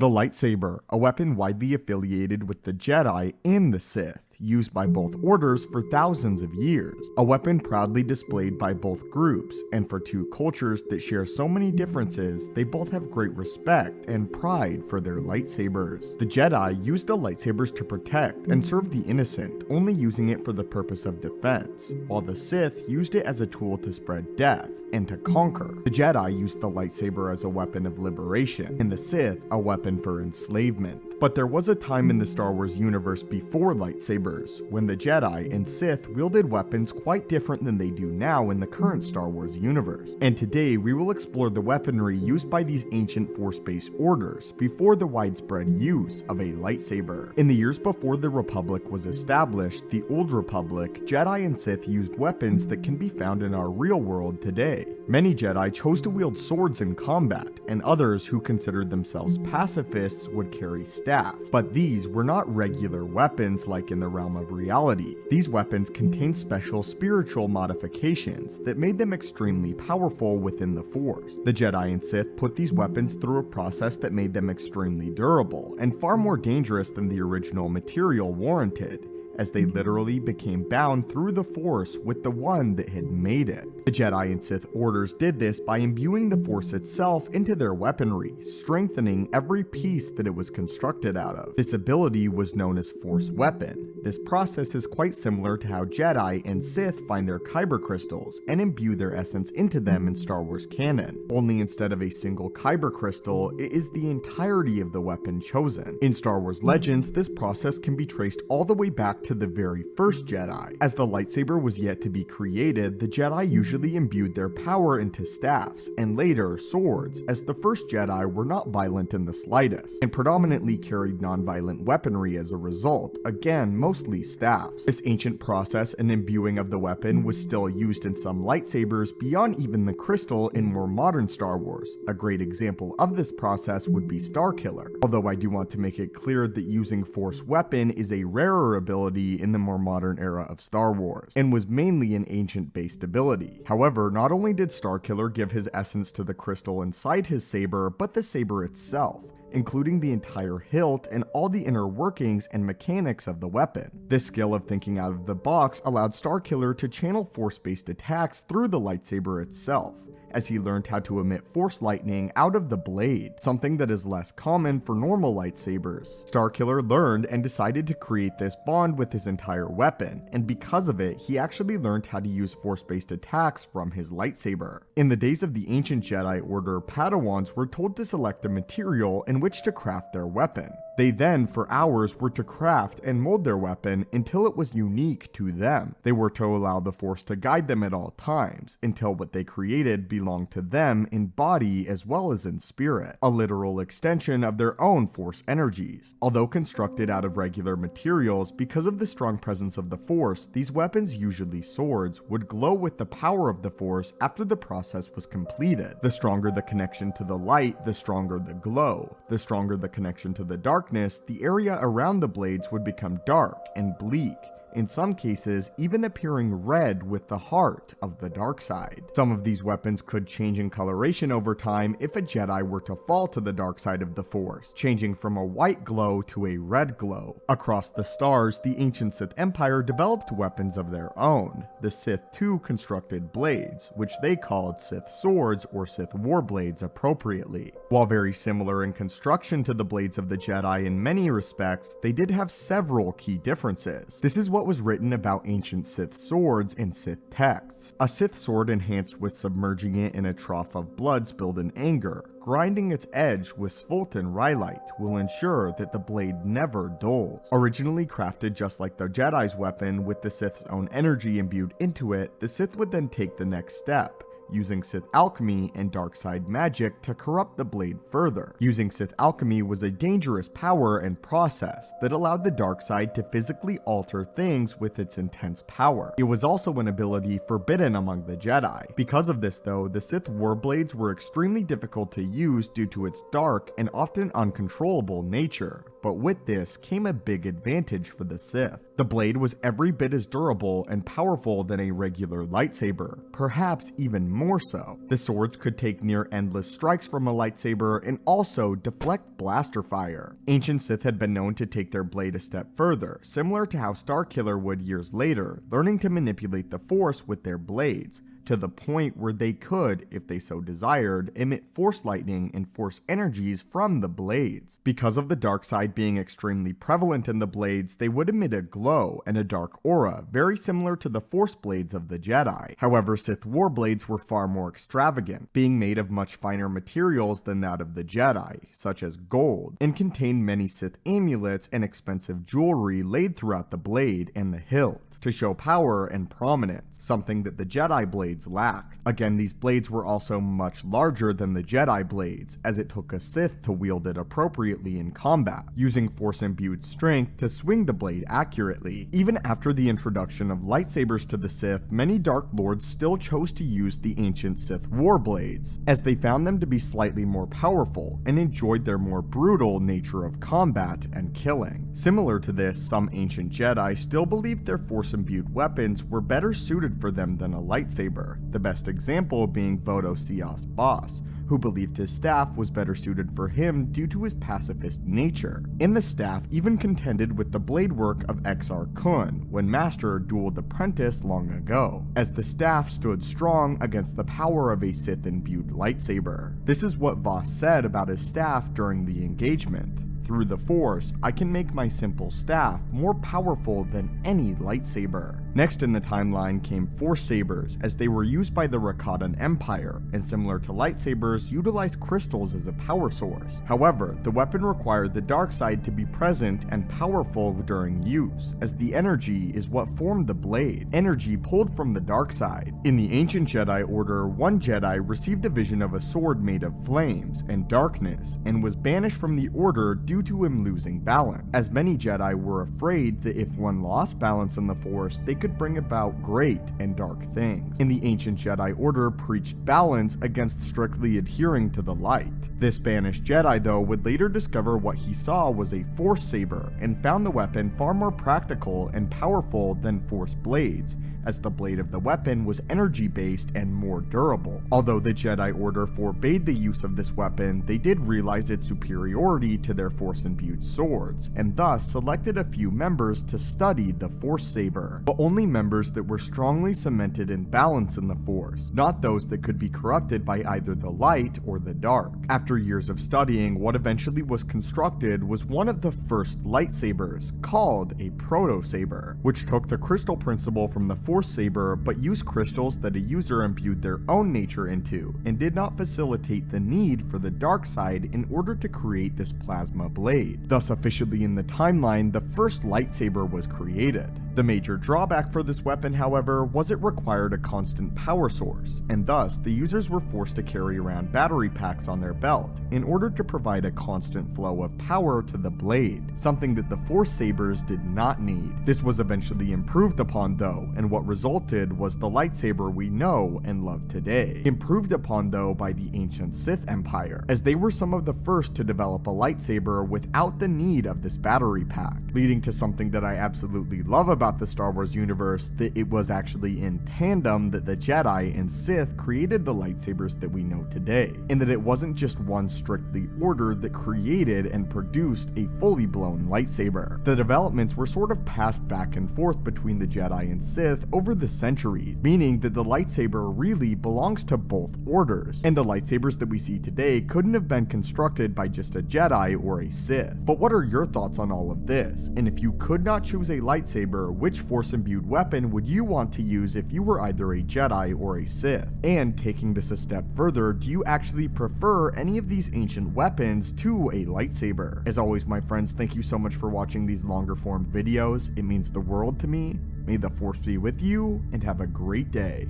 The lightsaber, a weapon widely affiliated with the Jedi and the Sith, used by both orders for thousands of years, a weapon proudly displayed by both groups, and for two cultures that share so many differences, they both have great respect and pride for their lightsabers. The Jedi used the lightsabers to protect and serve the innocent, only using it for the purpose of defense, while the Sith used it as a tool to spread death and to conquer. The Jedi used the lightsaber as a weapon of liberation, and the Sith a weapon for enslavement. But there was a time in the Star Wars universe before lightsabers, when the Jedi and Sith wielded weapons quite different than they do now in the current Star Wars universe. And today we will explore the weaponry used by these ancient Force-based orders before the widespread use of a lightsaber. In the years before the Republic was established, the Old Republic, Jedi and Sith used weapons that can be found in our real world today. Many Jedi chose to wield swords in combat, and others who considered themselves pacifists would carry staff. But these were not regular weapons like in the realm of reality. These weapons contained special spiritual modifications that made them extremely powerful within the Force. The Jedi and Sith put these weapons through a process that made them extremely durable, and far more dangerous than the original material warranted, as they literally became bound through the Force with the one that had made it. The Jedi and Sith orders did this by imbuing the Force itself into their weaponry, strengthening every piece that it was constructed out of. This ability was known as Force Weapon. This process is quite similar to how Jedi and Sith find their kyber crystals and imbue their essence into them in Star Wars canon. Only instead of a single kyber crystal, it is the entirety of the weapon chosen. In Star Wars Legends, this process can be traced all the way back to the very first Jedi. As the lightsaber was yet to be created, the Jedi usually imbued their power into staffs, and later swords, as the first Jedi were not violent in the slightest, and predominantly carried non-violent weaponry as a result, again mostly staffs. This ancient process and imbuing of the weapon was still used in some lightsabers beyond even the crystal in more modern Star Wars. A great example of this process would be Starkiller, although I do want to make it clear that using Force Weapon is a rarer ability in the more modern era of Star Wars, and was mainly an ancient-based ability. However, not only did Starkiller give his essence to the crystal inside his saber, but the saber itself, including the entire hilt and all the inner workings and mechanics of the weapon. This skill of thinking out of the box allowed Starkiller to channel Force-based attacks through the lightsaber itself, as he learned how to emit Force lightning out of the blade, something that is less common for normal lightsabers. Starkiller learned and decided to create this bond with his entire weapon, and because of it, he actually learned how to use Force-based attacks from his lightsaber. In the days of the ancient Jedi Order, Padawans were told to select the material in which to craft their weapon. They then, for hours, were to craft and mold their weapon until it was unique to them. They were to allow the Force to guide them at all times, until what they created belonged to them in body as well as in spirit, a literal extension of their own Force energies. Although constructed out of regular materials, because of the strong presence of the Force, these weapons, usually swords, would glow with the power of the Force after the process was completed. The stronger the connection to the light, the stronger the glow. The stronger the connection to the darkness, the area around the blades would become dark and bleak, in some cases even appearing red with the heart of the dark side. Some of these weapons could change in coloration over time if a Jedi were to fall to the dark side of the Force, changing from a white glow to a red glow. Across the stars, the ancient Sith Empire developed weapons of their own. The Sith too constructed blades, which they called Sith swords or Sith warblades appropriately. While very similar in construction to the blades of the Jedi in many respects, they did have several key differences. This is what was written about ancient Sith swords in Sith texts. A Sith sword enhanced with submerging it in a trough of blood spilled in anger, grinding its edge with Svoltan rhyolite will ensure that the blade never dulls. Originally crafted just like the Jedi's weapon with the Sith's own energy imbued into it, the Sith would then take the next step, using Sith alchemy and dark side magic to corrupt the blade further. Using Sith alchemy was a dangerous power and process that allowed the dark side to physically alter things with its intense power. It was also an ability forbidden among the Jedi. Because of this though, the Sith warblades were extremely difficult to use due to its dark and often uncontrollable nature. but with this came a big advantage for the Sith. The blade was every bit as durable and powerful than a regular lightsaber, perhaps even more so. The swords could take near endless strikes from a lightsaber and also deflect blaster fire. Ancient Sith had been known to take their blade a step further, similar to how Starkiller would years later, learning to manipulate the Force with their blades, to the point where they could, if they so desired, emit force lightning and force energies from the blades. Because of the dark side being extremely prevalent in the blades, they would emit a glow and a dark aura, very similar to the force blades of the Jedi. However, Sith warblades were far more extravagant, being made of much finer materials than that of the Jedi, such as gold, and contained many Sith amulets and expensive jewelry laid throughout the blade and the hilt to show power and prominence, something that the Jedi blades lacked. Again, these blades were also much larger than the Jedi blades, as it took a Sith to wield it appropriately in combat, using force-imbued strength to swing the blade accurately. Even after the introduction of lightsabers to the Sith, many Dark Lords still chose to use the ancient Sith warblades, as they found them to be slightly more powerful and enjoyed their more brutal nature of combat and killing. Similar to this, some ancient Jedi still believed their force-imbued weapons were better suited for them than a lightsaber, the best example being Voto Sios Boss, who believed his staff was better suited for him due to his pacifist nature. And the staff even contended with the blade work of Exar Kun when Master dueled Apprentice long ago, as the staff stood strong against the power of a Sith-imbued lightsaber. This is what Voss said about his staff during the engagement. Through the Force, I can make my simple staff more powerful than any lightsaber. Next in the timeline came force-sabers, as they were used by the Rakatan Empire, and similar to lightsabers, utilized crystals as a power source. However, the weapon required the dark side to be present and powerful during use, as the energy is what formed the blade, energy pulled from the dark side. In the ancient Jedi Order, one Jedi received a vision of a sword made of flames and darkness, and was banished from the Order due to him losing balance, as many Jedi were afraid that if one lost balance in the Force, they could bring about great and dark things. And the ancient Jedi Order preached balance against strictly adhering to the light. This banished Jedi, though, would later discover what he saw was a Force saber, and found the weapon far more practical and powerful than Force blades, as the blade of the weapon was energy-based and more durable. Although the Jedi Order forbade the use of this weapon, they did realize its superiority to their Force-imbued swords, and thus selected a few members to study the Force saber, but only members that were strongly cemented in balance in the Force, not those that could be corrupted by either the light or the dark. After years of studying, what eventually was constructed was one of the first lightsabers, called a protosaber, which took the crystal principle from the Force saber but used crystals that a user imbued their own nature into, and did not facilitate the need for the dark side in order to create this plasma blade. Thus, officially in the timeline, the first lightsaber was created. The major drawback for this weapon, however, was it required a constant power source, and thus the users were forced to carry around battery packs on their belt in order to provide a constant flow of power to the blade, something that the Force sabers did not need. This was eventually improved upon though, and what resulted was the lightsaber we know and love today. Improved upon though by the ancient Sith Empire, as they were some of the first to develop a lightsaber without the need of this battery pack, leading to something that I absolutely love about the Star Wars universe, that it was actually in tandem that the Jedi and Sith created the lightsabers that we know today, and that it wasn't just one strictly order that created and produced a fully blown lightsaber. The developments were sort of passed back and forth between the Jedi and Sith over the centuries, meaning that the lightsaber really belongs to both orders, and the lightsabers that we see today couldn't have been constructed by just a Jedi or a Sith. But what are your thoughts on all of this? And if you could not choose a lightsaber, which force-imbued weapon would you want to use if you were either a Jedi or a Sith? And taking this a step further, do you actually prefer any of these ancient weapons to a lightsaber? As always, my friends, thank you so much for watching these longer form videos. It means the world to me. May the Force be with you, and have a great day.